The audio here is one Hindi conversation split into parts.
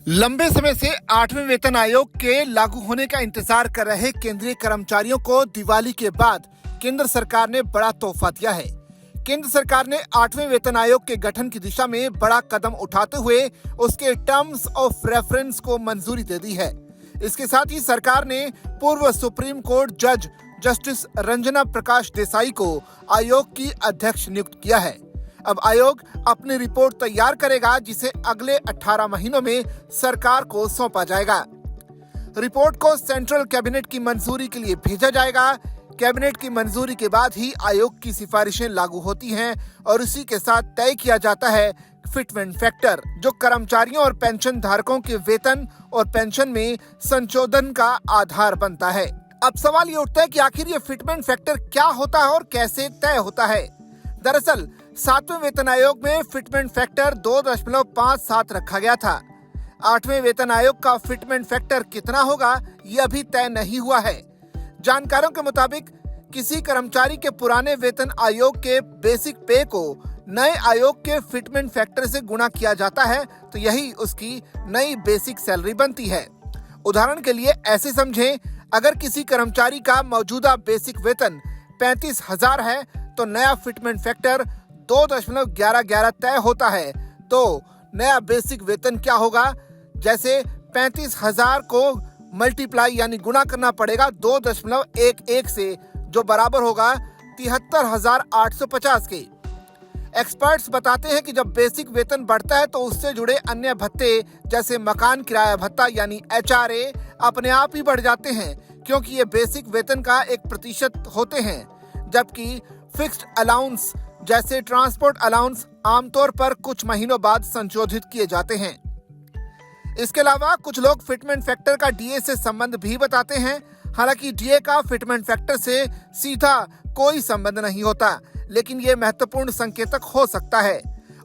लंबे समय से 8वें वेतन आयोग के लागू होने का इंतजार कर रहे केंद्रीय कर्मचारियों को दिवाली के बाद केंद्र सरकार ने बड़ा तोहफा दिया है। केंद्र सरकार ने 8वें वेतन आयोग के गठन की दिशा में बड़ा कदम उठाते हुए उसके टर्म्स ऑफ रेफरेंस को मंजूरी दे दी है। इसके साथ ही सरकार ने पूर्व सुप्रीम कोर्ट जज जस्टिस रंजना प्रकाश देसाई को आयोग की अध्यक्ष नियुक्त किया है। अब आयोग अपनी रिपोर्ट तैयार करेगा, जिसे अगले 18 महीनों में सरकार को सौंपा जाएगा। रिपोर्ट को सेंट्रल कैबिनेट की मंजूरी के लिए भेजा जाएगा। कैबिनेट की मंजूरी के बाद ही आयोग की सिफारिशें लागू होती हैं और इसी के साथ तय किया जाता है फिटमेंट फैक्टर, जो कर्मचारियों और पेंशन धारकों के वेतन और पेंशन में संशोधन का आधार बनता है। अब सवाल ये उठता है कि आखिर ये फिटमेंट फैक्टर क्या होता है और कैसे तय होता है। दरअसल 7वें वेतन आयोग में फिटमेंट फैक्टर 2.57 रखा गया था। 8वें वेतन आयोग का फिटमेंट फैक्टर कितना होगा, ये अभी तय नहीं हुआ है। जानकारों के मुताबिक किसी कर्मचारी के पुराने वेतन आयोग के बेसिक पे को नए आयोग के फिटमेंट फैक्टर से गुणा किया जाता है, तो यही उसकी नई बेसिक सैलरी बनती है। उदाहरण के लिए ऐसे समझें, अगर किसी कर्मचारी का मौजूदा बेसिक वेतन 35,000 है तो नया फिटमेंट फैक्टर 2.1111 तय होता है। तो नया बेसिक वेतन क्या होगा? जैसे 35,000 को मल्टीप्लाई यानी गुणा करना पड़ेगा 2.11 से, जो बराबर होगा 73,850 के। एक्सपर्ट्स बताते हैं कि जब बेसिक वेतन बढ़ता है तो उससे जुड़े अन्य भत्ते जैसे मकान किराया भत्ता यानी HRA अपने आप ही बढ़ जाते हैं, क्योंकि ये बेसिक वेतन का 1% होते हैं, जबकि फिक्स्ड अलाउंस जैसे ट्रांसपोर्ट अलाउंस आमतौर पर कुछ महीनों बाद संशोधित किए जाते हैं। इसके अलावा कुछ लोग फिटमेंट फैक्टर का DA से संबंध भी बताते हैं। हालांकि DA का फिटमेंट फैक्टर से सीधा कोई संबंध नहीं होता, लेकिन ये महत्वपूर्ण संकेतक हो सकता है।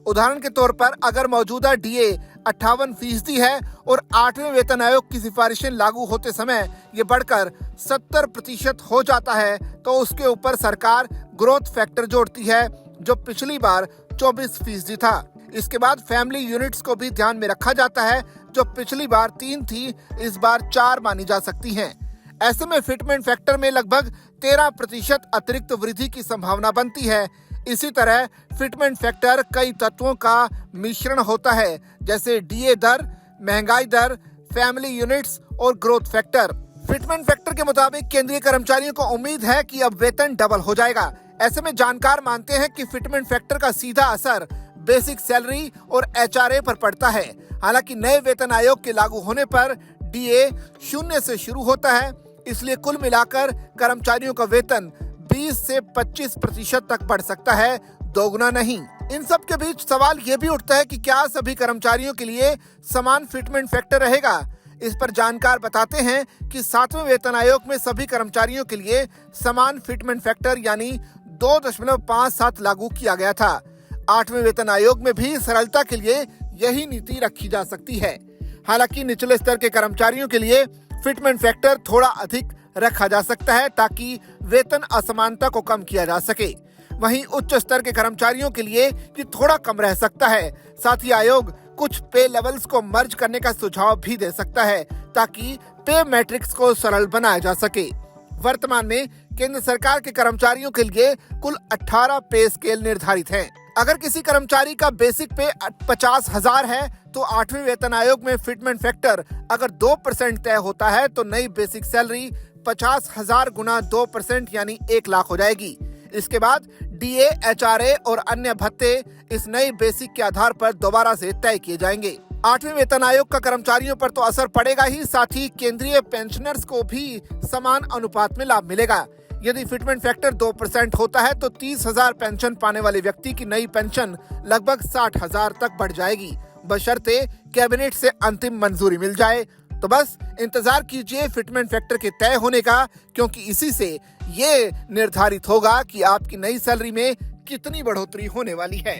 उदाहरण के तौर पर अगर मौजूदा DA 58% है और 8वें वेतन आयोग की सिफारिशें लागू होते समय ये बढ़कर 70% हो जाता है, तो उसके ऊपर सरकार ग्रोथ फैक्टर जोड़ती है, जो पिछली बार 24% था। इसके बाद फैमिली यूनिट्स को भी ध्यान में रखा जाता है, जो पिछली बार 3 थी, इस बार 4 मानी जा सकती हैं। ऐसे में फिटमेंट फैक्टर में लगभग 13% अतिरिक्त वृद्धि की संभावना बनती है। इसी तरह फिटमेंट फैक्टर कई तत्वों का मिश्रण होता है, जैसे DA दर, महंगाई दर, फैमिली यूनिट्स और ग्रोथ फैक्टर। फिटमेंट फैक्टर के मुताबिक केंद्रीय कर्मचारियों को उम्मीद है कि अब वेतन डबल हो जाएगा। ऐसे में जानकार मानते हैं कि फिटमेंट फैक्टर का सीधा असर बेसिक सैलरी और HRA पर पड़ता है। हालांकि नए वेतन आयोग के लागू होने पर DA 0 से शुरू होता है, इसलिए कुल मिलाकर कर्मचारियों का वेतन 20 से 25% तक बढ़ सकता है, दोगुना नहीं। इन सब के बीच सवाल ये भी उठता है कि क्या सभी कर्मचारियों के लिए समान फिटमेंट फैक्टर रहेगा। इस पर जानकार बताते हैं कि 7वें वेतन आयोग में सभी कर्मचारियों के लिए समान फिटमेंट फैक्टर यानी 2.57 लागू किया गया था। 8वें वेतन आयोग में भी सरलता के लिए यही नीति रखी जा सकती है। हालांकि निचले स्तर के कर्मचारियों के लिए फिटमेंट फैक्टर थोड़ा अधिक रखा जा सकता है, ताकि वेतन असमानता को कम किया जा सके। वहीं उच्च स्तर के कर्मचारियों के लिए ये थोड़ा कम रह सकता है। साथ ही आयोग कुछ पे लेवल्स को मर्ज करने का सुझाव भी दे सकता है, ताकि पे मैट्रिक्स को सरल बनाया जा सके। वर्तमान में केंद्र सरकार के कर्मचारियों के लिए कुल 18 पे स्केल निर्धारित हैं। अगर किसी कर्मचारी का बेसिक पे 50,000 है तो 8वें वेतन आयोग में फिटमेंट फैक्टर अगर 2% तय होता है तो नई बेसिक सैलरी 50,000 गुना 2% यानी 1 लाख हो जाएगी। इसके बाद DA, HRA और अन्य भत्ते इस नई बेसिक के आधार पर दोबारा से तय किए जाएंगे। 8वें वेतन आयोग का कर्मचारियों पर तो असर पड़ेगा ही, साथ ही केंद्रीय पेंशनर्स को भी समान अनुपात में लाभ मिलेगा। यदि फिटमेंट फैक्टर 2% होता है तो 30,000 पेंशन पाने वाले व्यक्ति की नई पेंशन लगभग 60,000 तक बढ़ जाएगी, बशर्ते कैबिनेट से अंतिम मंजूरी मिल जाए। तो बस इंतजार कीजिए फिटमेंट फैक्टर के तय होने का, क्योंकि इसी से ये निर्धारित होगा कि आपकी नई सैलरी में कितनी बढ़ोतरी होने वाली है।